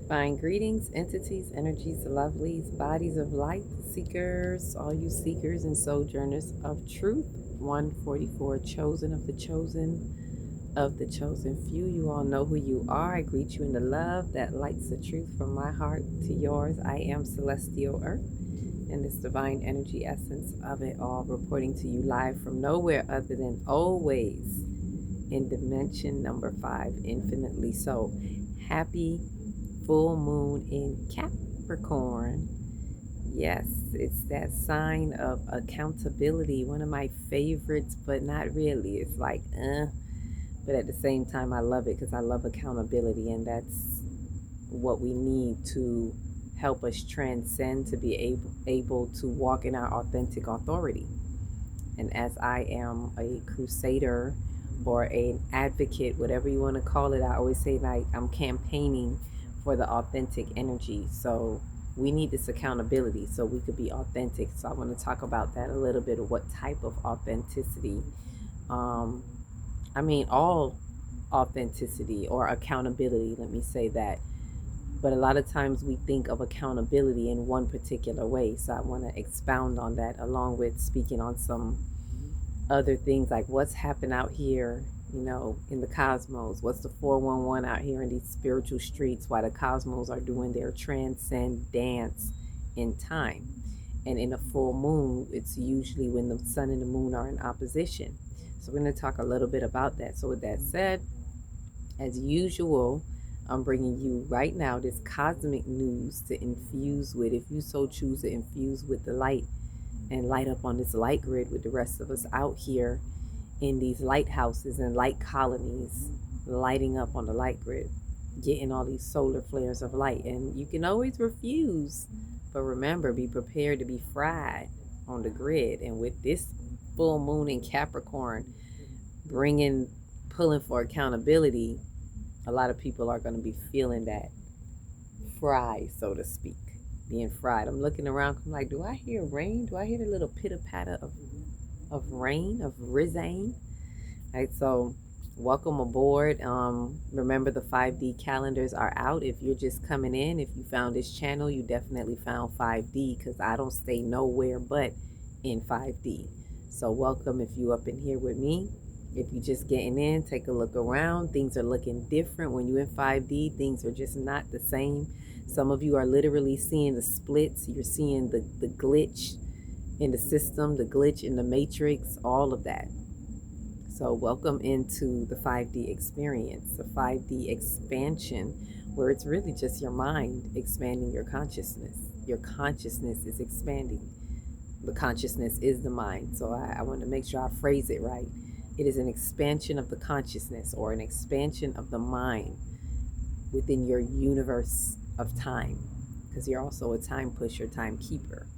Fine greetings, entities, energies, lovelies, bodies of light, seekers, all you seekers and sojourners of truth. 144, chosen of the chosen few. You all know who you are. I greet you in the love that lights the truth from my heart to yours. I am Celestial Earth and this divine energy essence of it all, reporting to you live from nowhere other than always in dimension number 5, infinitely so. Happy full moon in Capricorn. Yes, it's that sign of accountability. One of my favorites, but not really. It's like, but at the same time, I love it because I love accountability, and that's what we need to help us transcend to be able to walk in our authentic authority. And as I am a crusader or an advocate, whatever you want to call it, I always say, like, I'm campaigning for the authentic energy. So we need this accountability so we could be authentic. So I want to talk about that a little bit, of what type of authenticity. Um, all authenticity or accountability, let me say that. But a lot of times we think of accountability in one particular way. So I want to expound on that, along with speaking on some other things, like what's happened out here, in the cosmos. What's the 411 out here in these spiritual streets, why the cosmos are doing their transcend dance in time. And in a full moon, it's usually when the sun and the moon are in opposition. So we're going to talk a little bit about that. So with that said, as usual, I'm bringing you right now this cosmic news to infuse with, if you so choose to infuse with the light and light up on this light grid with the rest of us out here in these lighthouses and light colonies, lighting up on the light grid, getting all these solar flares of light. And you can always refuse, but remember, be prepared to be fried on the grid. And with this full moon in Capricorn pulling for accountability, a lot of people are going to be feeling that fry, so to speak, being fried. I'm looking around, I'm like, do I hear rain? Do I hear the little pitter patter of rain, of rizane? Right, so welcome aboard. Remember, the 5D calendars are out. If you're just coming in, if you found this channel, you definitely found 5D, because I don't stay nowhere but in 5D. So welcome if you up in here with me. If you're just getting in, take a look around. Things are looking different. When you're in 5D, things are just not the same. Some of you are literally seeing the splits. You're seeing the glitch in the system, the glitch in the matrix, all of that. So welcome into the 5D experience, the 5D expansion, where it's really just your mind expanding your consciousness. Your consciousness is expanding. The consciousness is the mind. So I want to make sure I phrase it right. It is an expansion of the consciousness, or an expansion of the mind within your universe of time, because you're also a time pusher, time keeper.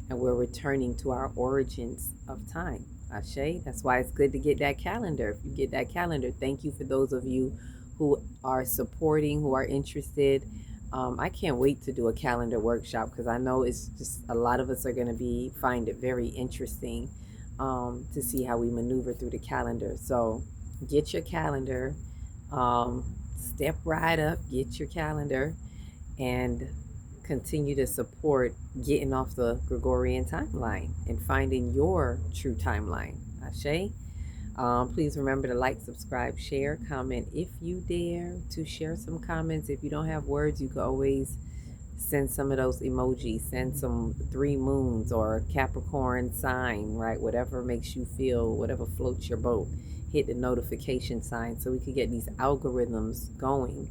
And we're returning to our origins of time. Ashe, that's why it's good to get that calendar. If you get that calendar, thank you for those of you who are supporting, who are interested. I can't wait to do a calendar workshop, because I know it's just a lot of us are going to find it very interesting, to see how we maneuver through the calendar. So get your calendar, step right up, get your calendar, and continue to support getting off the Gregorian timeline and finding your true timeline. Ashe. Please remember to like, subscribe, share, comment if you dare to share some comments. If you don't have words, you can always send some of those emojis, send some 3 moons or Capricorn sign, right? Whatever makes you feel, whatever floats your boat. Hit the notification sign so we can get these algorithms going,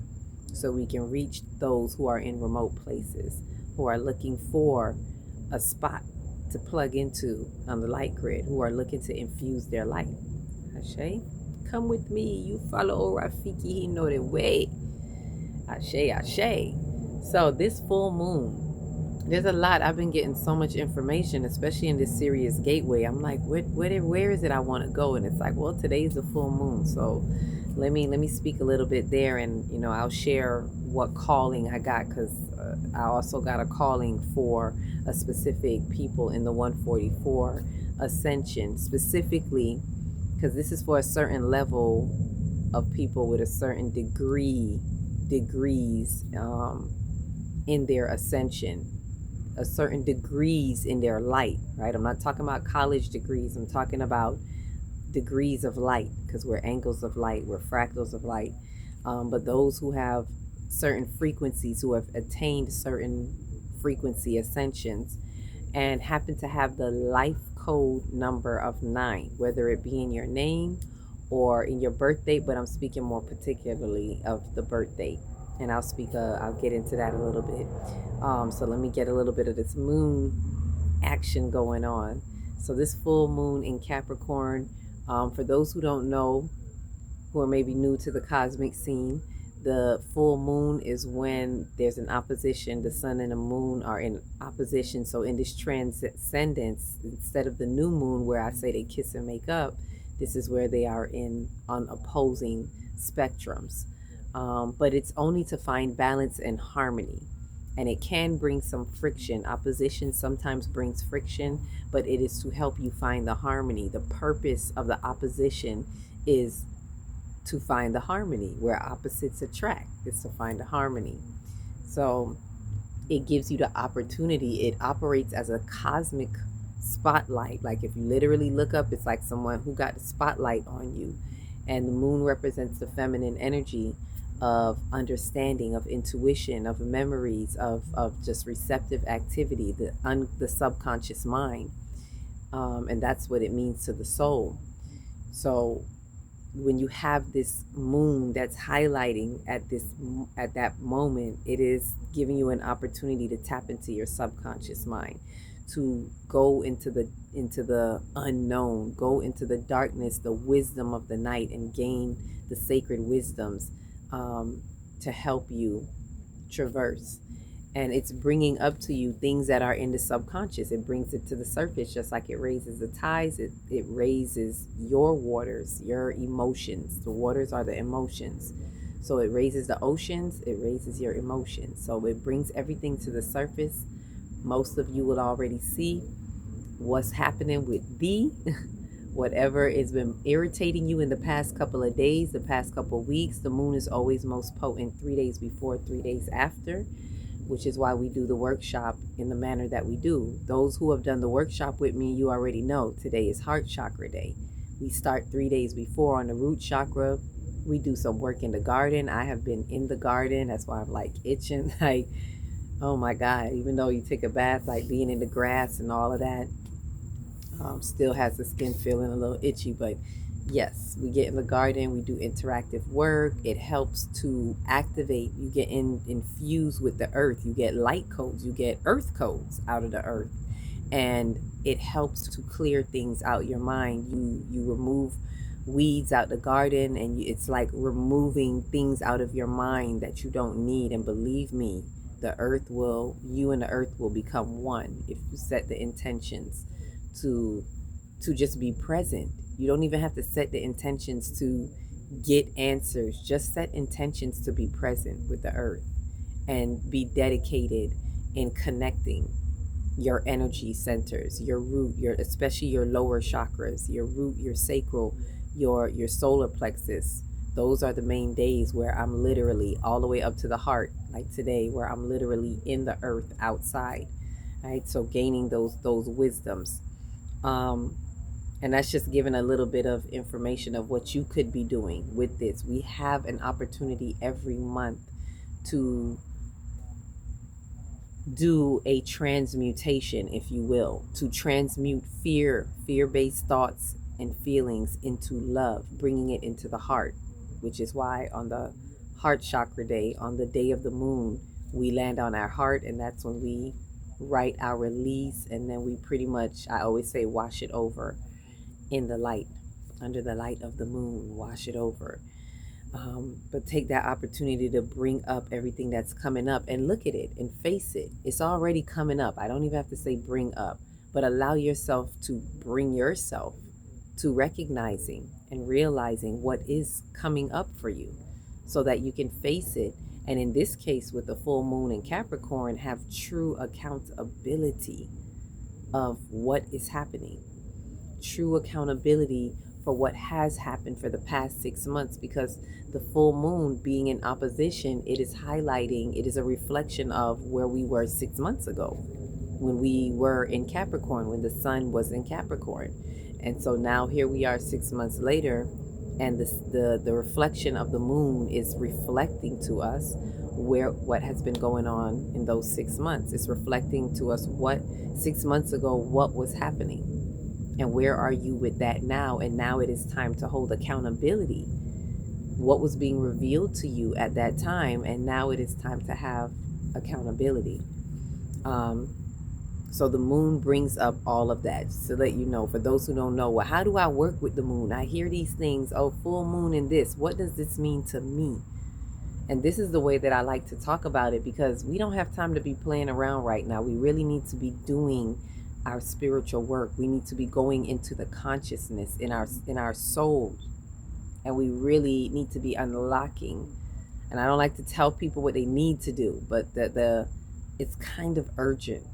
so we can reach those who are in remote places, who are looking for a spot to plug into on the light grid, who are looking to infuse their light. Ashe, come with me. You follow Rafiki, he know the way. Ashe, ashe. So this full moon, there's a lot. I've been getting so much information, especially in this Sirius gateway. I'm like, where is it I want to go? And it's like, well, today's the full moon, so let me speak a little bit there, and I'll share what calling I got, because I also got a calling for a specific people in the 144 ascension, specifically because this is for a certain level of people with a certain degree degrees in their ascension, a certain degrees in their light, right? I'm not talking about college degrees. I'm talking about degrees of light, because we're angles of light, we're fractals of light. But those who have certain frequencies, who have attained certain frequency ascensions, and happen to have the life code number of 9, whether it be in your name or in your birth date, but I'm speaking more particularly of the birth date. And I'll get into that a little bit. So let me get a little bit of this moon action going on. So this full moon in Capricorn, for those who don't know, who are maybe new to the cosmic scene, the full moon is when there's an opposition. The sun and the moon are in opposition. So in this transcendence, instead of the new moon where I say they kiss and make up, this is where they are on opposing spectrums. But it's only to find balance and harmony. And it can bring some friction. Opposition sometimes brings friction, but it is to help you find the harmony. The purpose of the opposition is to find the harmony. Where opposites attract, is to find the harmony. So it gives you the opportunity. It operates as a cosmic spotlight. Like if you literally look up, it's like someone who got the spotlight on you. And the moon represents the feminine energy of understanding, of intuition, of memories, of just receptive activity, the subconscious mind. And that's what it means to the soul. So when you have this moon that's highlighting at that moment, it is giving you an opportunity to tap into your subconscious mind, to go into the unknown, go into the darkness, the wisdom of the night, and gain the sacred wisdoms to help you traverse. And it's bringing up to you things that are in the subconscious. It brings it to the surface, just like it raises the tides. It raises your waters, your emotions. The waters are the emotions. So it raises the oceans, it raises your emotions. So it brings everything to the surface. Most of you will already see what's happening with B. Whatever has been irritating you in the past couple of days, the past couple of weeks. The moon is always most potent 3 days before, 3 days after, which is why we do the workshop in the manner that we do. Those who have done the workshop with me, you already know today is heart chakra day. We start 3 days before on the root chakra. We do some work in the garden. I have been in the garden. That's why I'm like itching. Like, oh my God, even though you take a bath, like being in the grass and all of that, still has the skin feeling a little itchy. But yes, we get in the garden, we do interactive work. It helps to activate. You get infused with the earth. You get light codes, you get earth codes out of the earth. And it helps to clear things out your mind. You remove weeds out the garden, and it's like removing things out of your mind that you don't need. And believe me, you and the earth will become one if you set the intentions to just be present. You don't even have to set the intentions to get answers. Just set intentions to be present with the earth and be dedicated in connecting your energy centers, your root, especially your lower chakras, your root, your sacral, your solar plexus. Those are the main days where I'm literally all the way up to the heart, like today, where I'm literally in the earth outside, right? So gaining those wisdoms. And that's just giving a little bit of information of what you could be doing with this. We have an opportunity every month to do a transmutation, if you will, to transmute fear-based thoughts and feelings into love, bringing it into the heart, which is why on the heart chakra day, on the day of the moon, we land on our heart, and that's when we write our release, and then we pretty much, I always say, wash it over in the light, under the light of the moon, wash it over. But take that opportunity to bring up everything that's coming up and look at it and face it. It's already coming up. I don't even have to say bring up, but allow yourself to bring yourself to recognizing and realizing what is coming up for you so that you can face it. And in this case, with the full moon in Capricorn, have true accountability of what is happening. True accountability for what has happened for the past 6 months, because the full moon being in opposition, it is highlighting, it is a reflection of where we were 6 months ago when we were in Capricorn, when the sun was in Capricorn. And so now here we are 6 months later, and the reflection of the moon is reflecting to us what has been going on in those 6 months. It's reflecting to us what 6 months ago, what was happening, and where are you with that now. And now it is time to hold accountability. What was being revealed to you at that time, and now it is time to have accountability. So the moon brings up all of that, just to let you know. For those who don't know, well, how do I work with the moon? I hear these things, oh, full moon and this. What does this mean to me? And this is the way that I like to talk about it, because we don't have time to be playing around right now. We really need to be doing our spiritual work. We need to be going into the consciousness in our souls, and we really need to be unlocking. And I don't like to tell people what they need to do, but it's kind of urgent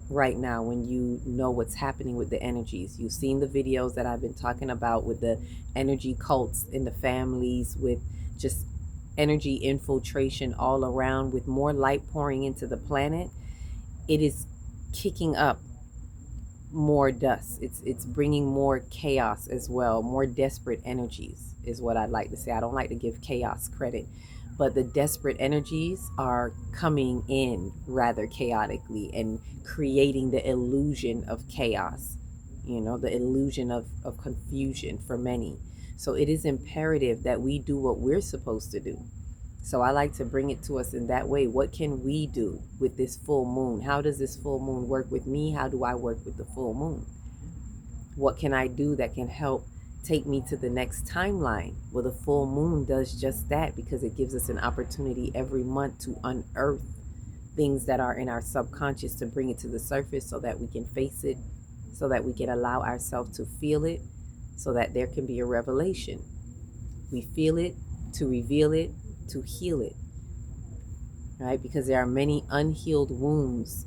right now when you know what's happening with the energies. You've seen the videos that I've been talking about with the energy cults in the families, with just energy infiltration all around, with more light pouring into the planet. It is kicking up more dust. It's bringing more chaos as well, more desperate energies is what I'd like to say. I don't like to give chaos credit, but the desperate energies are coming in rather chaotically and creating the illusion of chaos, the illusion of confusion for many. So it is imperative that we do what we're supposed to do. So I like to bring it to us in that way. What can we do with this full moon? How does this full moon work with me? How do I work with the full moon? What can I do that can help take me to the next timeline? Well, the full moon does just that, because it gives us an opportunity every month to unearth things that are in our subconscious, to bring it to the surface so that we can face it, so that we can allow ourselves to feel it, so that there can be a revelation. We feel it to reveal it, to heal it, right? Because there are many unhealed wounds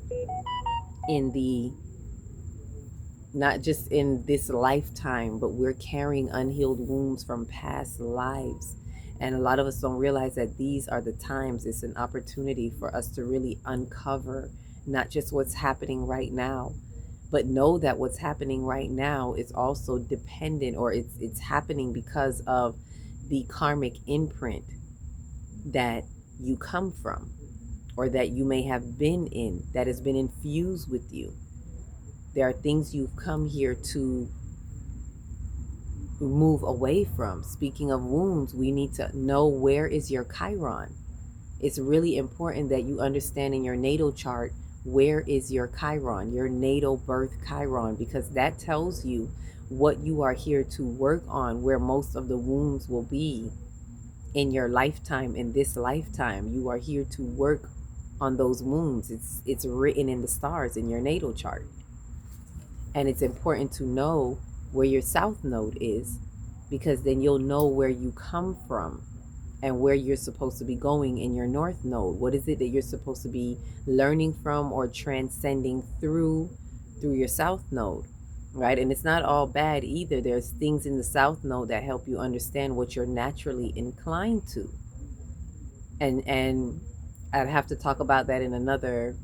not just in this lifetime, but we're carrying unhealed wounds from past lives. And a lot of us don't realize that these are the times. It's an opportunity for us to really uncover not just what's happening right now, but know that what's happening right now is also dependent, or it's happening because of the karmic imprint that you come from, or that you may have been in, that has been infused with you. There are things you've come here to move away from. Speaking of wounds, we need to know, where is your Chiron? It's really important that you understand in your natal chart, where is your Chiron, your natal birth Chiron, because that tells you what you are here to work on, where most of the wounds will be in your lifetime. In this lifetime, you are here to work on those wounds. It's written in the stars in your natal chart. And it's important to know where your south node is, because then you'll know where you come from and where you're supposed to be going in your north node. What is it that you're supposed to be learning from or transcending through your south node, right? And it's not all bad either. There's things in the south node that help you understand what you're naturally inclined to. And I'd have to talk about that in another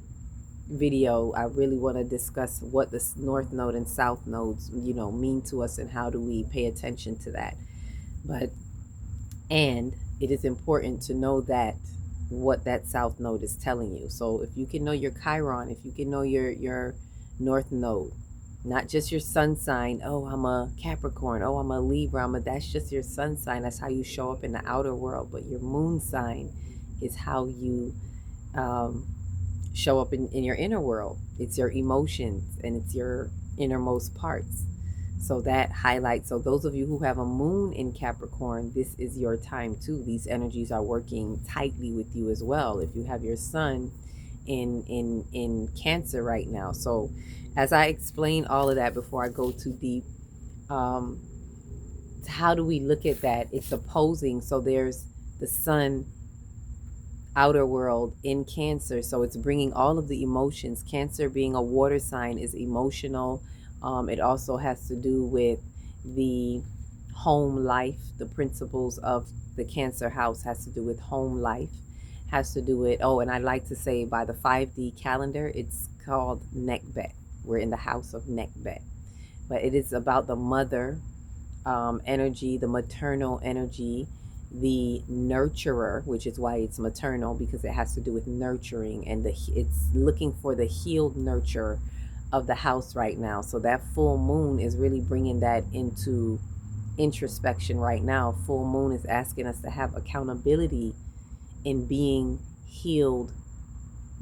video. I really want to discuss what the north node and south nodes mean to us, and how do we pay attention to that. And it is important to know that what that south node is telling you. So if you can know your Chiron, if you can know your north node, not just your sun sign, oh, I'm a Capricorn, oh, I'm a Libra, that's just your sun sign, that's how you show up in the outer world. But your moon sign is how you show up in your inner world. It's your emotions, and it's your innermost parts. So that highlights. So those of you who have a moon in Capricorn, this is your time too. These energies are working tightly with you as well. If you have your sun in Cancer right now. So as I explain all of that before I go too deep, how do we look at that? It's opposing. So there's the sun outer world in Cancer, so it's bringing all of the emotions. Cancer, being a water sign, is emotional. It also has to do with the home life. The principles of the Cancer house has to do with home life, has to do with, oh, and I like to say by the 5D calendar, it's called Nekbet. We're in the house of Nekbet. But it is about the mother energy, the maternal energy, the nurturer, which is why it's maternal, because it has to do with nurturing, and it's looking for the healed nurture of the house right now. So that full moon is really bringing that into introspection right now. Full moon is asking us to have accountability in being healed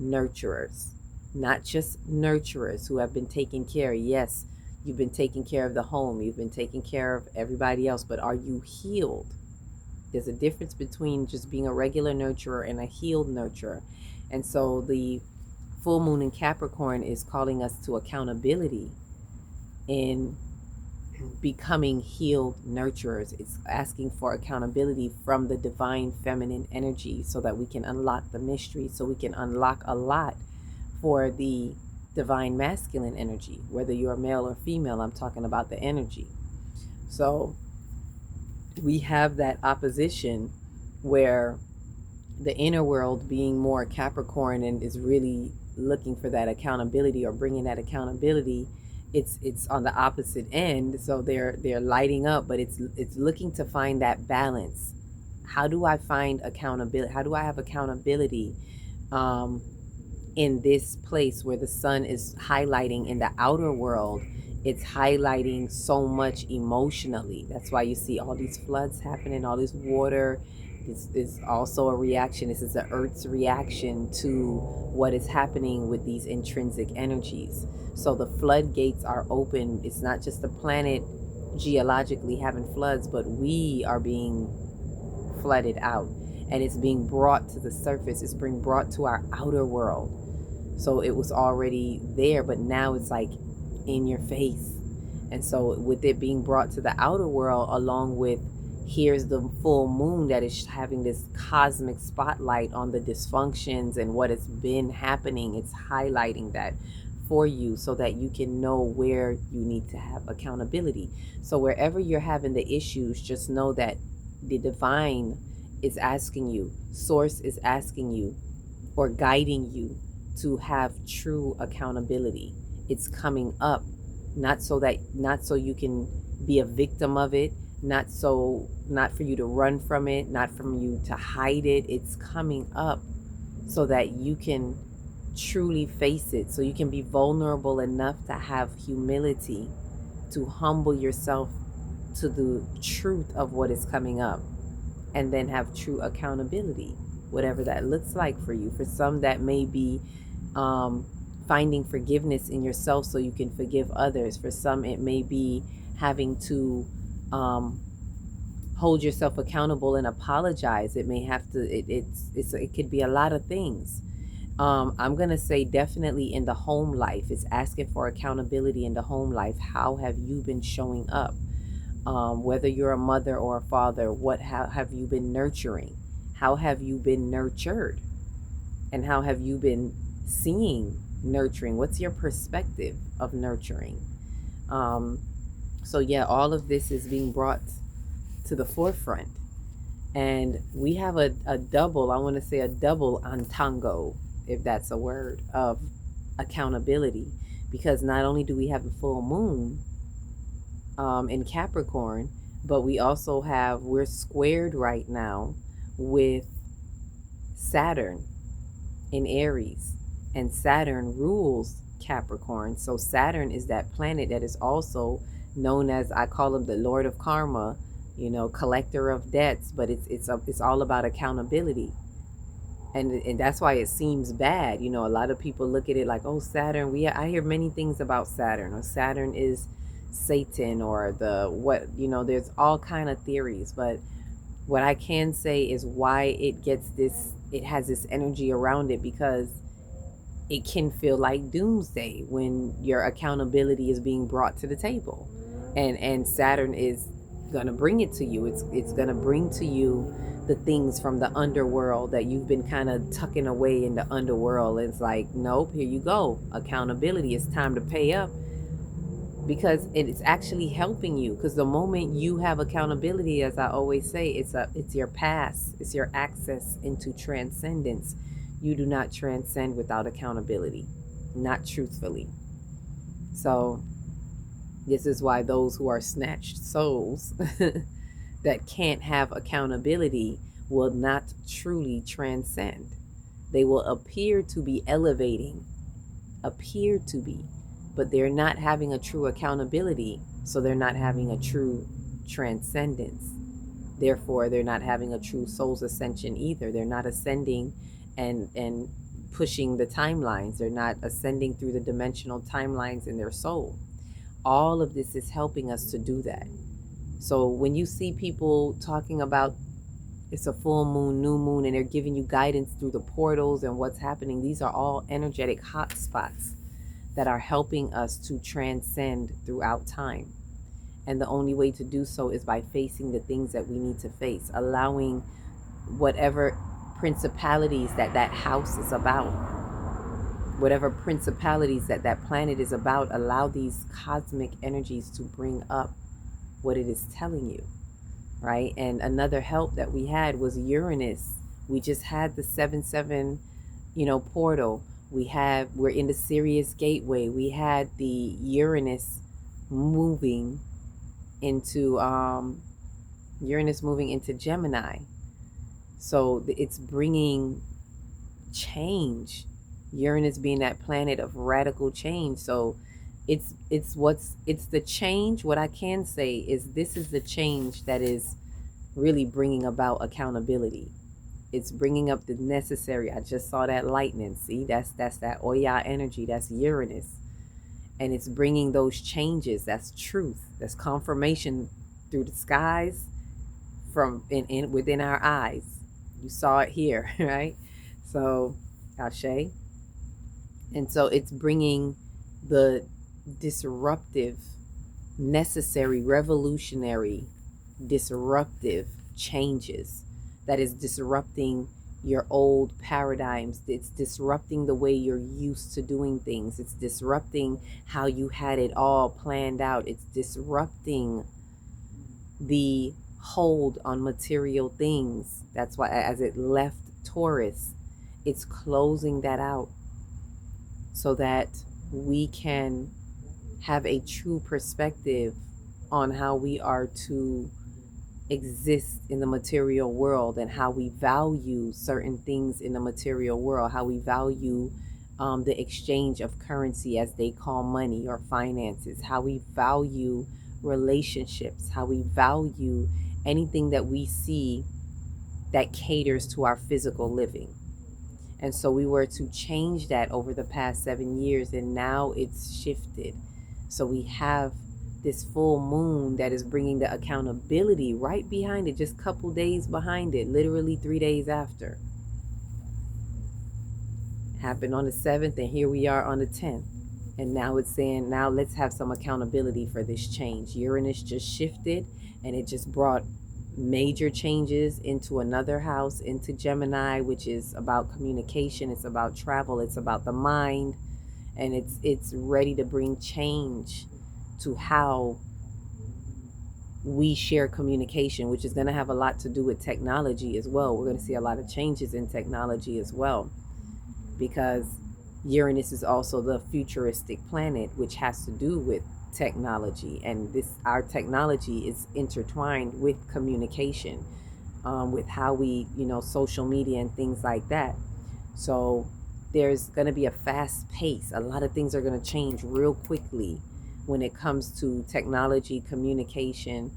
nurturers, not just nurturers who have been taking care. Yes, you've been taking care of the home, you've been taking care of everybody else, but are you healed? There's a difference between just being a regular nurturer and a healed nurturer. And so the full moon in Capricorn is calling us to accountability in becoming healed nurturers. It's asking for accountability from the divine feminine energy so that we can unlock the mystery, so we can unlock a lot for the divine masculine energy. Whether you're male or female, I'm talking about the energy. So we have that opposition where the inner world, being more Capricorn and is really looking for that accountability or bringing that accountability, it's on the opposite end. So they're lighting up, but it's looking to find that balance. How do I find accountability? How do I have accountability in this place where the sun is highlighting in the outer world? It's highlighting so much emotionally. That's why you see all these floods happening, all this water. This is also a reaction. This is the Earth's reaction to what is happening with these intrinsic energies. So the floodgates are open. It's not just the planet geologically having floods, but we are being flooded out, and it's being brought to the surface. It's being brought to our outer world. So it was already there, but now it's like in your face. And so with it being brought to the outer world, along with here's the full moon that is having this cosmic spotlight on the dysfunctions and what has been happening, it's highlighting that for you so that you can know where you need to have accountability. So wherever you're having the issues, just know that the divine is asking you, source is asking you or guiding you to have true accountability. It's coming up, not so you can be a victim of it, not for you to run from it, not from you to hide it. It's coming up so that you can truly face it, so you can be vulnerable enough to have humility, to humble yourself to the truth of what is coming up, and then have true accountability, whatever that looks like for you. For some, that may be finding forgiveness in yourself so you can forgive others. For some, it may be having to hold yourself accountable and apologize. It may have to, it could be a lot of things. I'm going to say definitely in the home life, it's asking for accountability in the home life. How have you been showing up? Whether you're a mother or a father, how have you been nurturing? How have you been nurtured? And how have you been seeing nurturing? What's your perspective of nurturing? So yeah, all of this is being brought to the forefront. And we have a double, I want to say a double entango, if that's a word, of accountability. Because not only do we have the full moon in Capricorn, but we also we're squared right now with Saturn in Aries. And Saturn rules Capricorn. So Saturn is that planet that is also known as, I call him the Lord of Karma, collector of debts, but it's all about accountability. And that's why it seems bad. A lot of people look at it like, oh, Saturn, I hear many things about Saturn, or Saturn is Satan, or there's all kind of theories. But what I can say is why it has this energy around it, because it can feel like doomsday when your accountability is being brought to the table. And Saturn is going to bring it to you. It's going to bring to you the things from the underworld that you've been kind of tucking away in the underworld. It's like, nope, here you go. Accountability. It's time to pay up. because it's actually helping you. Because the moment you have accountability, as I always say, it's your pass, it's your access into transcendence. You do not transcend without accountability, not truthfully. So this is why those who are snatched souls that can't have accountability will not truly transcend. They will appear to be elevating, appear to be, but they're not having a true accountability, so they're not having a true transcendence. Therefore, they're not having a true soul's ascension either. They're not ascending and pushing the timelines. They're not ascending through the dimensional timelines in their soul. All of this is helping us to do that. So when you see people talking about it's a full moon, new moon, and they're giving you guidance through the portals and what's happening, these are all energetic hotspots that are helping us to transcend throughout time. And the only way to do so is by facing the things that we need to face, allowing whatever principalities that house is about, whatever principalities that planet is about, allow these cosmic energies to bring up what it is telling you, right? And another help that we had was Uranus. We just had the 7/7, portal. We're in the Sirius gateway. We had the Uranus moving into Gemini. So it's bringing change. Uranus being that planet of radical change. So it's the change. What I can say is this is the change that is really bringing about accountability. It's bringing up the necessary. I just saw that lightning. See, that's that Oya energy. That's Uranus. And it's bringing those changes. That's truth. That's confirmation through the skies from within our eyes. You saw it here, right? So, Ashe. And so it's bringing the disruptive, necessary, revolutionary, disruptive changes that is disrupting your old paradigms. It's disrupting the way you're used to doing things. It's disrupting how you had it all planned out. It's disrupting the hold on material things. That's why as it left Taurus, it's closing that out so that we can have a true perspective on how we are to exist in the material world and how we value certain things in the material world, how we value the exchange of currency, as they call money or finances, how we value relationships, how we value anything that we see that caters to our physical living. And so we were to change that over the past 7 years, and now it's shifted. So we have this full moon that is bringing the accountability right behind it, just a couple days behind it, literally 3 days after. Happened on the 7th, and here we are on the 10th. And now it's saying, now let's have some accountability for this change. Uranus just shifted, and it just brought major changes into another house, into Gemini, which is about communication, it's about travel, it's about the mind, and it's ready to bring change to how we share communication, which is going to have a lot to do with technology as well. We're going to see a lot of changes in technology as well, because Uranus is also the futuristic planet, which has to do with technology, and our technology is intertwined with communication, with how we, social media and things like that. So there's going to be a fast pace. A lot of things are going to change real quickly when it comes to technology, communication,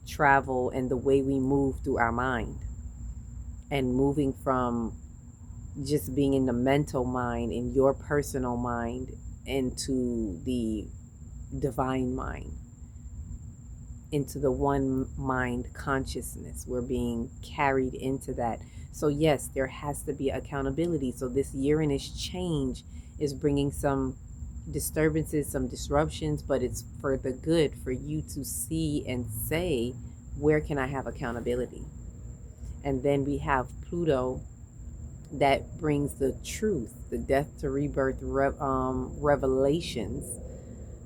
travel, and the way we move through our mind, and moving from just being in the mental mind, in your personal mind, into the divine mind, into the one mind consciousness. We're being carried into that. So yes, there has to be accountability. So this Uranus change is bringing some disturbances, some disruptions, but it's for the good, for you to see and say, where can I have accountability? And then we have Pluto that brings the truth, the death to rebirth revelations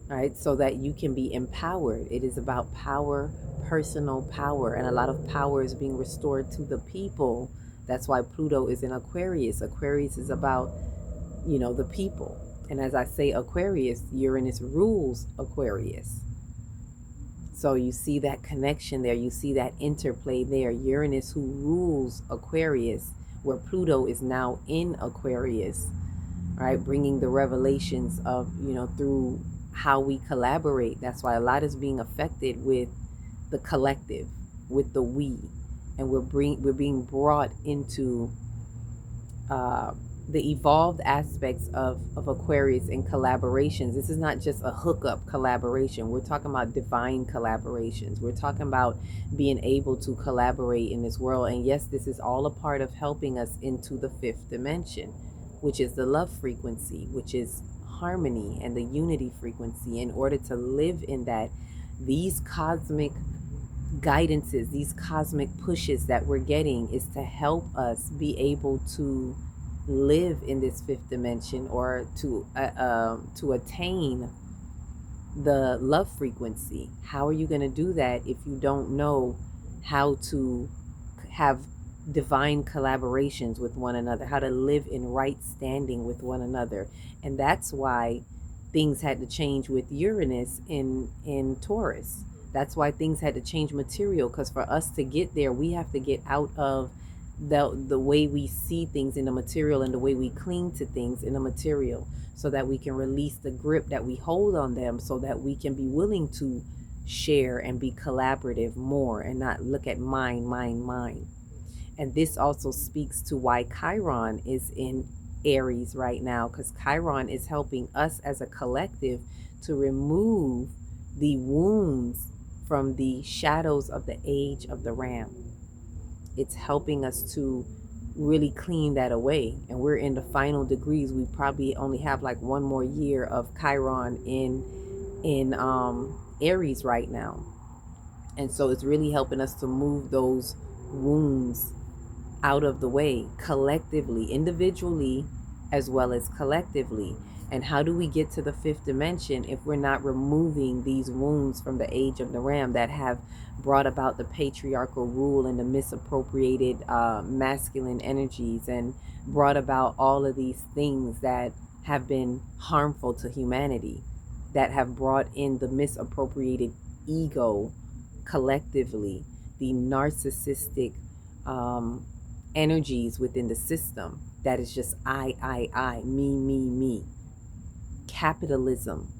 right? So that you can be empowered. It is about power, personal power, and a lot of power is being restored to the people. That's why Pluto is in Aquarius. Aquarius is about, the people. And as I say Aquarius, Uranus rules Aquarius. So you see that connection there. You see that interplay there. Uranus, who rules Aquarius, where Pluto is now in Aquarius, right? Bringing the revelations of, through how we collaborate. That's why a lot is being affected with the collective, with the we. And we're being brought into the evolved aspects of Aquarius in collaborations. This is not just a hookup collaboration. We're talking about divine collaborations. We're talking about being able to collaborate in this world. And yes, this is all a part of helping us into the fifth dimension, which is the love frequency, which is harmony and the unity frequency. In order to live in that, these cosmic guidances, these cosmic pushes that we're getting is to help us be able to live in this fifth dimension, or to attain the love frequency. How are you going to do that if you don't know how to have divine collaborations with one another, how to live in right standing with one another? And that's why things had to change with Uranus in Taurus. That's why things had to change material, because for us to get there, we have to get out of the way we see things in the material and the way we cling to things in the material, so that we can release the grip that we hold on them, so that we can be willing to share and be collaborative more and not look at mine. And this also speaks to why Chiron is in Aries right now, because Chiron is helping us as a collective to remove the wounds from the shadows of the age of the ram. It's helping us to really clean that away. And we're in the final degrees. We probably only have like one more year of Chiron in Aries right now. And so it's really helping us to move those wounds out of the way, collectively, individually, as well as collectively. And how do we get to the fifth dimension if we're not removing these wounds from the age of the ram that have brought about the patriarchal rule and the misappropriated masculine energies, and brought about all of these things that have been harmful to humanity, that have brought in the misappropriated ego collectively, the narcissistic energies within the system that is just I, me. Capitalism,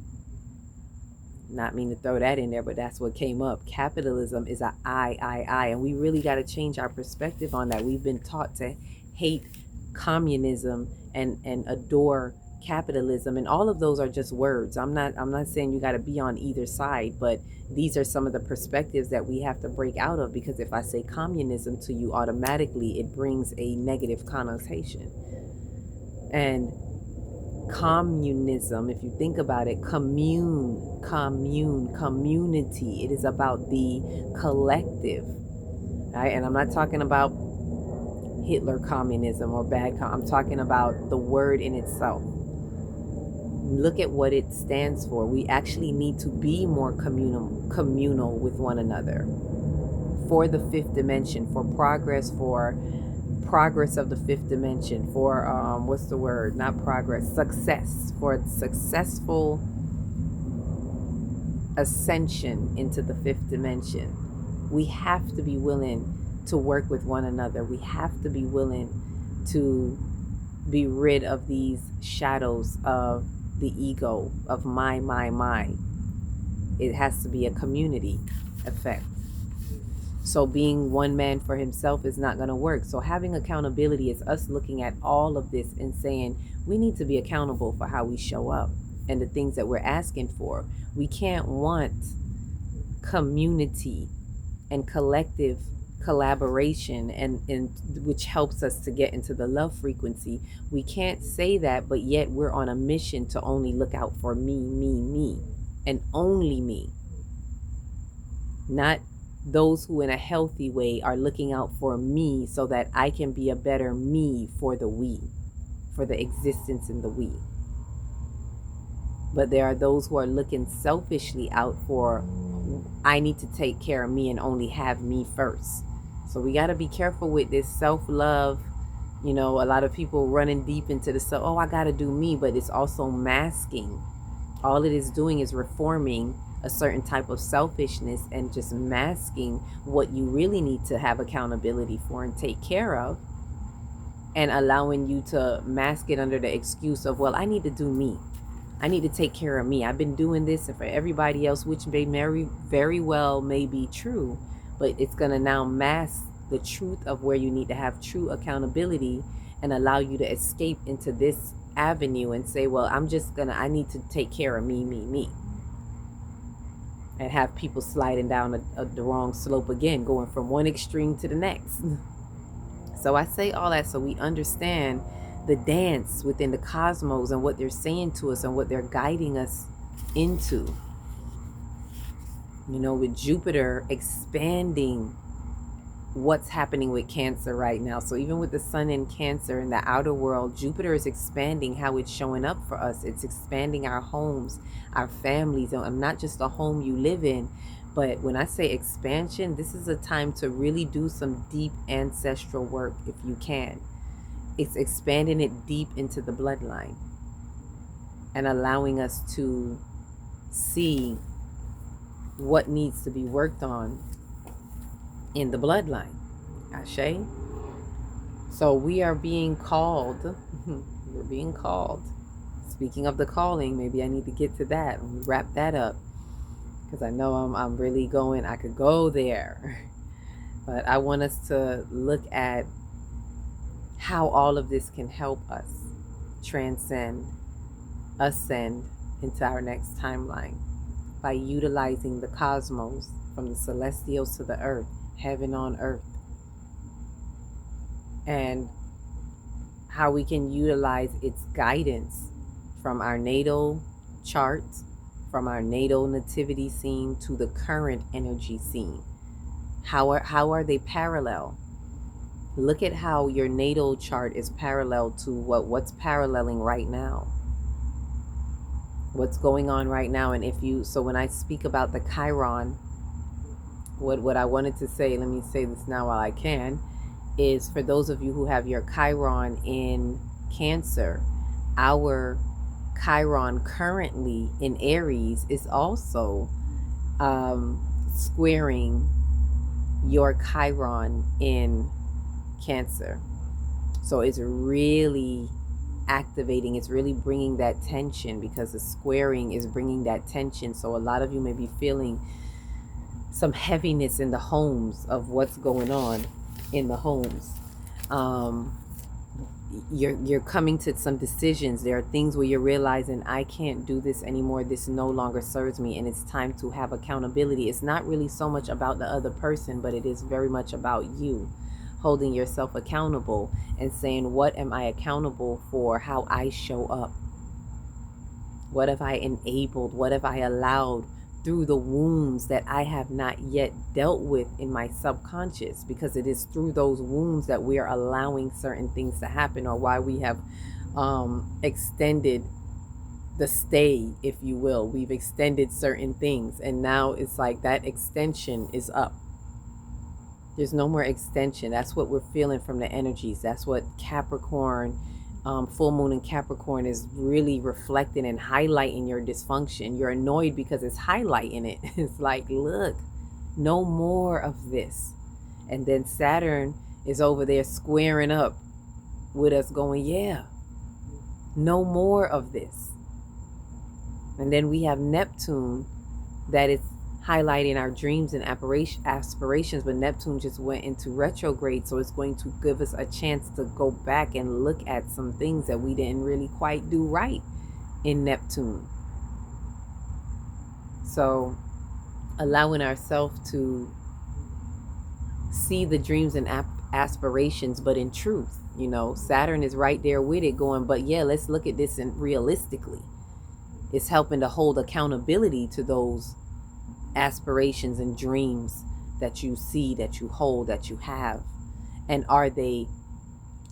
not mean to throw that in there, but that's what came up. Capitalism is a I, and we really got to change our perspective on that. We've been taught to hate communism and adore capitalism, and all of those are just words. I'm not saying you got to be on either side, but these are some of the perspectives that we have to break out of, because if I say communism to you, automatically it brings a negative connotation. And communism, if you think about it, community, it is about the collective, right? And I'm not talking about Hitler communism or I'm talking about the word in itself. Look at what it stands for. We actually need to be more communal with one another for the fifth dimension, for progress of the fifth dimension, for what's the word, not progress, success, for successful ascension into the fifth dimension. We have to be willing to work with one another. We have to be willing to be rid of these shadows of the ego, of my. It has to be a community effect. So being one man for himself is not going to work. So having accountability is us looking at all of this and saying we need to be accountable for how we show up and the things that we're asking for. We can't want community and collective collaboration and which helps us to get into the love frequency. We can't say that, but yet we're on a mission to only look out for me, and only me. Not those who in a healthy way are looking out for me so that I can be a better me for the we, for the existence in the we. But there are those who are looking selfishly out for, I need to take care of me and only have me first. So we got to be careful with this self-love. You know, a lot of people running deep into the self, oh, I got to do me, but it's also masking. All it is doing is reforming a certain type of selfishness and just masking what you really need to have accountability for and take care of, and allowing you to mask it under the excuse of, well, I need to do me. I need to take care of me. I've been doing this and for everybody else, which may very well may be true, but it's going to now mask the truth of where you need to have true accountability and allow you to escape into this avenue and say, well, I need to take care of me. And have people sliding down the wrong slope again, going from one extreme to the next. So I say all that so we understand the dance within the cosmos and what they're saying to us and what they're guiding us into. You know, with Jupiter expanding what's happening with Cancer right now. So even with the sun in Cancer in the outer world, Jupiter is expanding how it's showing up for us. It's expanding our homes, our families, and not just the home you live in. But when I say expansion, this is a time to really do some deep ancestral work if you can. It's expanding it deep into the bloodline and allowing us to see what needs to be worked on in the bloodline. Ashe. So we are being called. We're being called. Speaking of the calling, maybe I need to get to that and wrap that up, because I know I'm really going, I could go there. But I want us to look at how all of this can help us transcend, ascend into our next timeline by utilizing the cosmos, from the celestials to the earth, heaven on earth, and how we can utilize its guidance from our natal chart, from our natal nativity scene to the current energy scene. How are they parallel? Look at how your natal chart is parallel to what's paralleling right now. What's going on right now. And so when I speak about the Chiron, what I wanted to say, let me say this now while I can, is for those of you who have your Chiron in Cancer, our Chiron currently in Aries is also squaring your Chiron in Cancer. So it's really activating, it's really bringing that tension, because the squaring is bringing that tension. So a lot of you may be feeling some heaviness in the homes of what's going on in the homes. You're coming to some decisions. There are things where you're realizing, I can't do this anymore. This no longer serves me, and it's time to have accountability. It's not really so much about the other person, but it is very much about you holding yourself accountable and saying, what am I accountable for? How I show up? What have I enabled? What have I allowed through the wounds that I have not yet dealt with in my subconscious? Because it is through those wounds that we are allowing certain things to happen, or why we have extended the stay, if you will. We've extended certain things, and now it's like that extension is up. There's no more extension. That's what we're feeling from the energies. That's what Capricorn, full moon in Capricorn is really reflecting and highlighting your dysfunction. You're annoyed because it's highlighting it. It's like, look, no more of this. And then Saturn is over there squaring up with us going, yeah, no more of this. And then we have Neptune that is highlighting our dreams and aspirations, but Neptune just went into retrograde, so it's going to give us a chance to go back and look at some things that we didn't really quite do right in Neptune. So allowing ourselves to see the dreams and aspirations, but in truth, you know, Saturn is right there with it going, but yeah, let's look at this and realistically. It's helping to hold accountability to those aspirations and dreams that you see, that you hold, that you have. And are they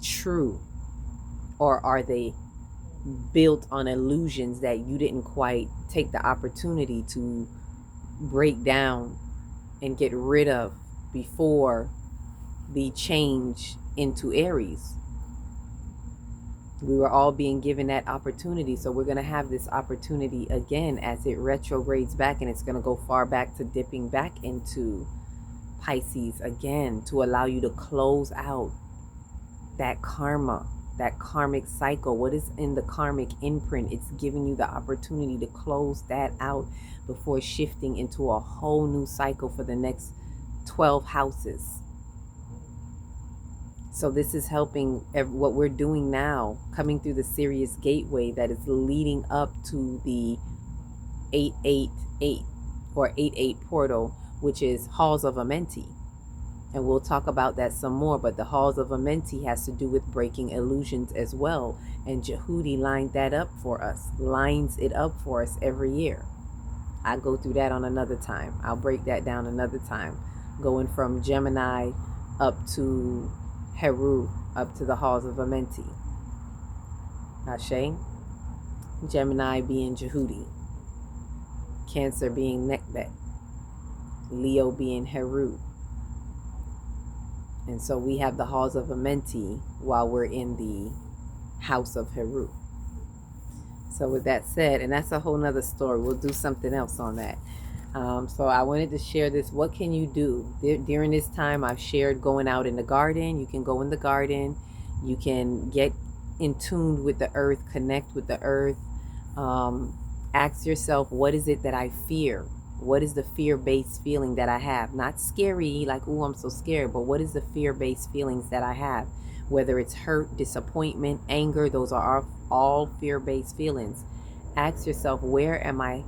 true, or are they built on illusions that you didn't quite take the opportunity to break down and get rid of before the change into Aries. We were all being given that opportunity, so we're going to have this opportunity again as it retrogrades back, and it's going to go far back to dipping back into Pisces again to allow you to close out that karma, that karmic cycle. What is in the karmic imprint? It's giving you the opportunity to close that out before shifting into a whole new cycle for the next 12 houses. So this is helping what we're doing now, coming through the Sirius gateway that is leading up to the 888 or 88 portal, which is Halls of Amenti. And we'll talk about that some more, but the Halls of Amenti has to do with breaking illusions as well. And Jehudi lines it up for us every year. I go through that on another time. I'll break that down another time. Going from Gemini up to Heru, up to the Halls of Amenti. Ashe. Gemini being Jehudi. Cancer being Nekbet. Leo being Heru. And so we have the Halls of Amenti while we're in the House of Heru. So with that said, and that's a whole nother story. We'll do something else on that. So I wanted to share this. What can you do? During this time, I've shared going out in the garden. You can go in the garden. You can get in tune with the earth, connect with the earth. Ask yourself, what is it that I fear? What is the fear-based feeling that I have? Not scary, like, oh, I'm so scared, but what is the fear-based feelings that I have? Whether it's hurt, disappointment, anger, those are all fear-based feelings. Ask yourself, where am I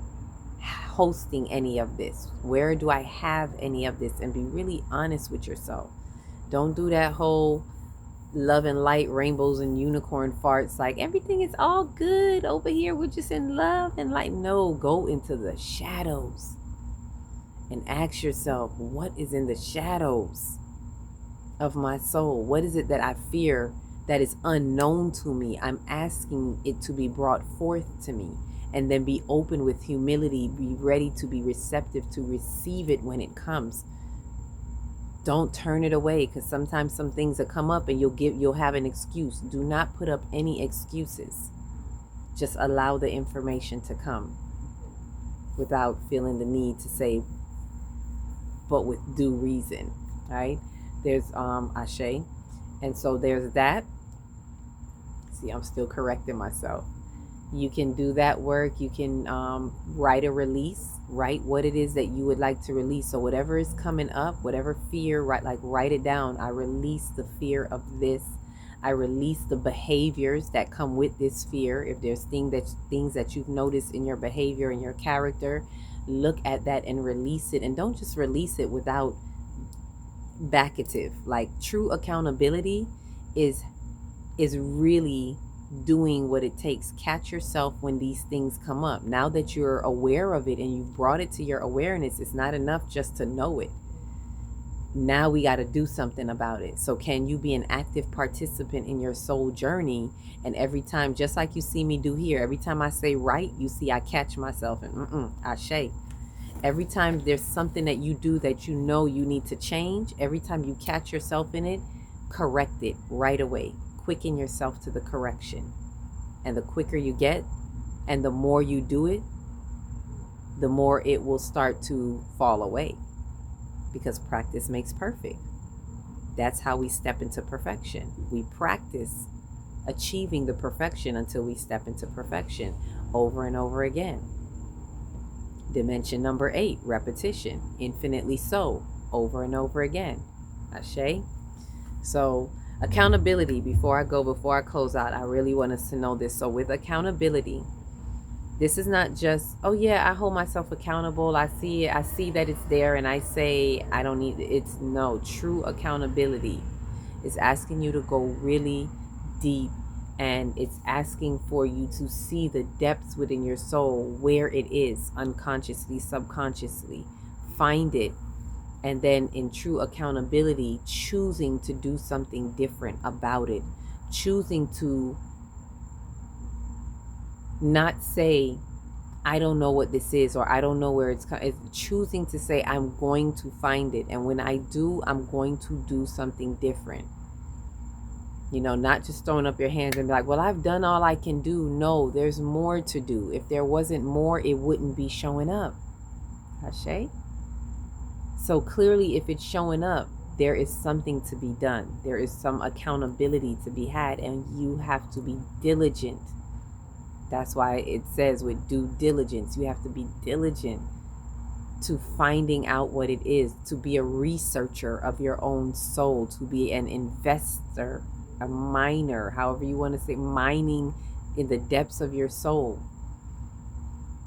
hosting any of this? Where do I have any of this? And be really honest with yourself. Don't do that whole love and light, rainbows and unicorn farts, like everything is all good over here, we're just in love and light. No, go into the shadows and ask yourself, what is in the shadows of my soul? What is it that I fear that is unknown to me? I'm asking it to be brought forth to me. And then be open with humility, be ready to be receptive to receive it when it comes. Don't turn it away, because sometimes some things will come up and you'll have an excuse. Do not put up any excuses. Just allow the information to come without feeling the need to say, but with due reason, right? There's Ashe. And so there's that. See, I'm still correcting myself. You can do that work. You can write a release, write what it is that you would like to release. So whatever is coming up, whatever fear, write it down. I release the fear of this. I release the behaviors that come with this fear. If there's things that you've noticed in your behavior and your character, look at that and release it. And don't just release it without backative. Like, true accountability is really doing what it takes. Catch yourself when these things come up. Now that you're aware of it and you've brought it to your awareness, it's not enough just to know it. Now we got to do something about it. So can you be an active participant in your soul journey? And every time, just like you see me do here, every time I say right, you see I catch myself and Ashe. Every time there's something that you do that you know you need to change, every time you catch yourself in it, correct it right away. Quicken yourself to the correction. And the quicker you get and the more you do it, the more it will start to fall away, because practice makes perfect. That's how we step into perfection. We practice achieving the perfection until we step into perfection over and over again. Dimension number 8, repetition, infinitely so, over and over again. Ashe. So accountability, before I close out, I really want us to know this. So with accountability, this is not just, oh yeah, I hold myself accountable. I see that it's there and I say I don't need it. It's no, true accountability is asking you to go really deep, and it's asking for you to see the depths within your soul, where it is, unconsciously, subconsciously. Find it. And then in true accountability, choosing to do something different about it. Choosing to Not say, I don't know what this is, or I don't know where it's choosing to say, I'm going to find it. And when I do, I'm going to do something different. Not just throwing up your hands and be like, well, I've done all I can do. No, there's more to do. If there wasn't more, it wouldn't be showing up. Ashe? So clearly, if it's showing up, there is something to be done. There is some accountability to be had, and you have to be diligent. That's why it says with due diligence, you have to be diligent to finding out what it is, to be a researcher of your own soul, to be an investor, a miner, however you want to say, mining in the depths of your soul,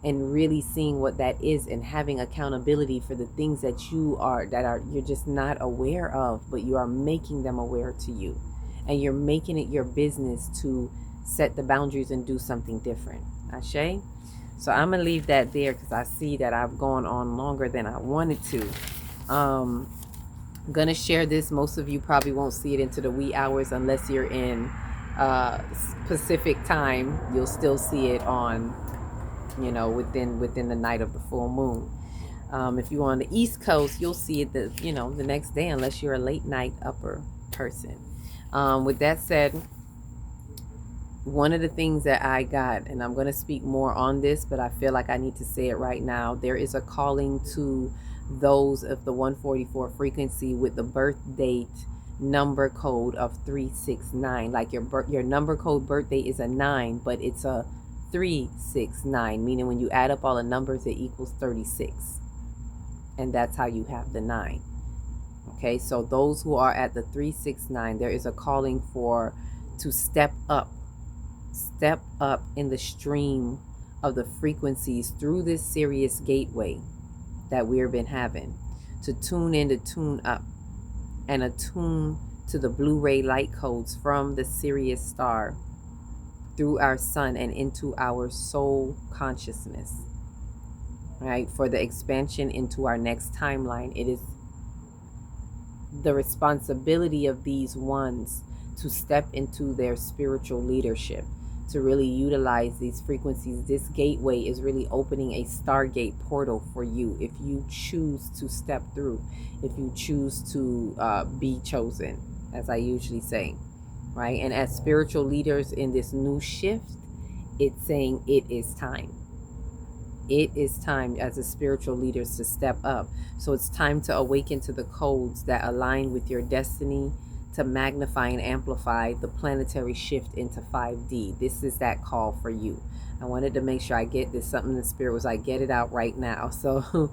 and really seeing what that is, and having accountability for the things that you're just not aware of, but you are making them aware to you, and you're making it your business to set the boundaries and do something different. Ashe? So I'm gonna leave that there because I see that I've gone on longer than I wanted to. I'm gonna share this. Most of you probably won't see it into the wee hours unless you're in Pacific time. You'll still see it on, within the night of the full moon. If you're on the East Coast, you'll see it the next day, unless you're a late night upper person. With that said, one of the things that I got, and I'm going to speak more on this, but I feel like I need to say it right now. There is a calling to those of the 144 frequency with the birth date number code of 369. Like your number code birthday is a 9, but it's a 369, meaning when you add up all the numbers, it equals 36. And that's how you have the 9. Okay, so those who are at the 369, there is a calling to step up in the stream of the frequencies through this Sirius gateway that we've been having, to tune in, to tune up, and attune to the Blu-ray light codes from the Sirius star through our sun and into our soul consciousness, right? For the expansion into our next timeline. It is the responsibility of these ones to step into their spiritual leadership, to really utilize these frequencies. This gateway is really opening a Stargate portal for you if you choose to step through, if you choose to be chosen, as I usually say, right? And as spiritual leaders in this new shift, it's saying it is time. It is time as a spiritual leaders to step up. So it's time to awaken to the codes that align with your destiny, to magnify and amplify the planetary shift into 5D. This is that call for you. I wanted to make sure I get this. Something in the spirit was I get it out right now. So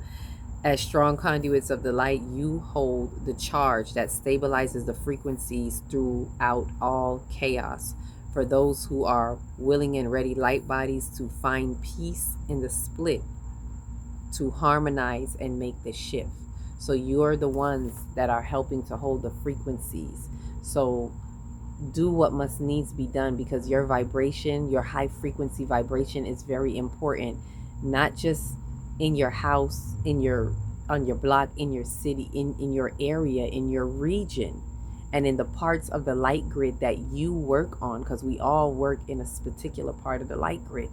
as strong conduits of the light, you hold the charge that stabilizes the frequencies throughout all chaos. For those who are willing and ready light bodies to find peace in the split, to harmonize and make the shift. So you're the ones that are helping to hold the frequencies. So do what must needs be done, because your vibration, your high frequency vibration, is very important. Not just in your house, on your block, in your city, in your area, in your region, and in the parts of the light grid that you work on, because we all work in a particular part of the light grid.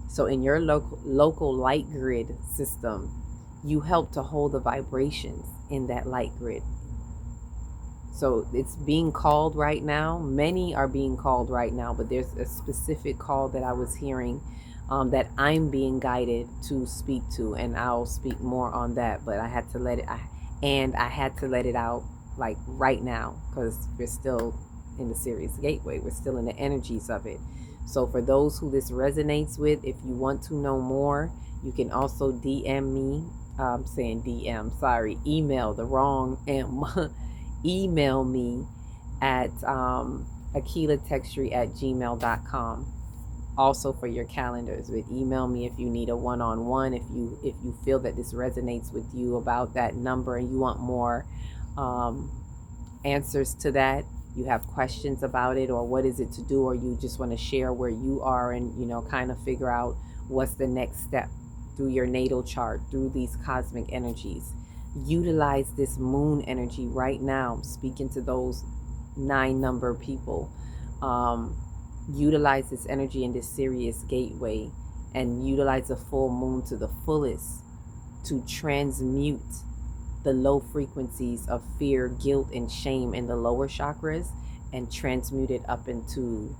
So in your local light grid system, you help to hold the vibrations in that light grid. So it's being called right now. Many are being called right now, but there's a specific call that I was hearing that I'm being guided to speak to, and I'll speak more on that. But I had to let it out like right now, because we're still in the Sirius gateway. We're still in the energies of it. So for those who this resonates with, if you want to know more, you can also DM me. I'm saying DM, sorry, email, the wrong M. Email me at akilatextury@gmail.com. Also for your calendars, but email me if you need a one-on-one, if you feel that this resonates with you about that number and you want more answers to that, you have questions about it, or what is it to do, or you just want to share where you are and kind of figure out what's the next step through your natal chart, through these cosmic energies. Utilize this moon energy right now. I'm speaking to those 9 number people. utilize this energy in this Sirius gateway and utilize the full moon to the fullest to transmute the low frequencies of fear, guilt, and shame in the lower chakras and transmute it up into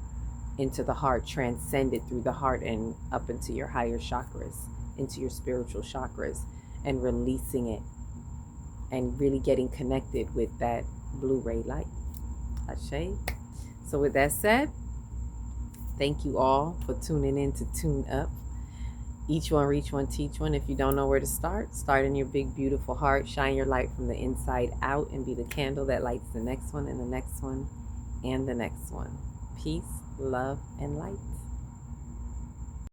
the heart, transcend it through the heart and up into your higher chakras, into your spiritual chakras, and releasing it and really getting connected with that blue-ray light. Ashe. So with that said, thank you all for tuning in to Tune Up. Each one, reach one, teach one. If you don't know where to start, start in your big, beautiful heart. Shine your light from the inside out and be the candle that lights the next one and the next one and the next one. Peace, love, and light.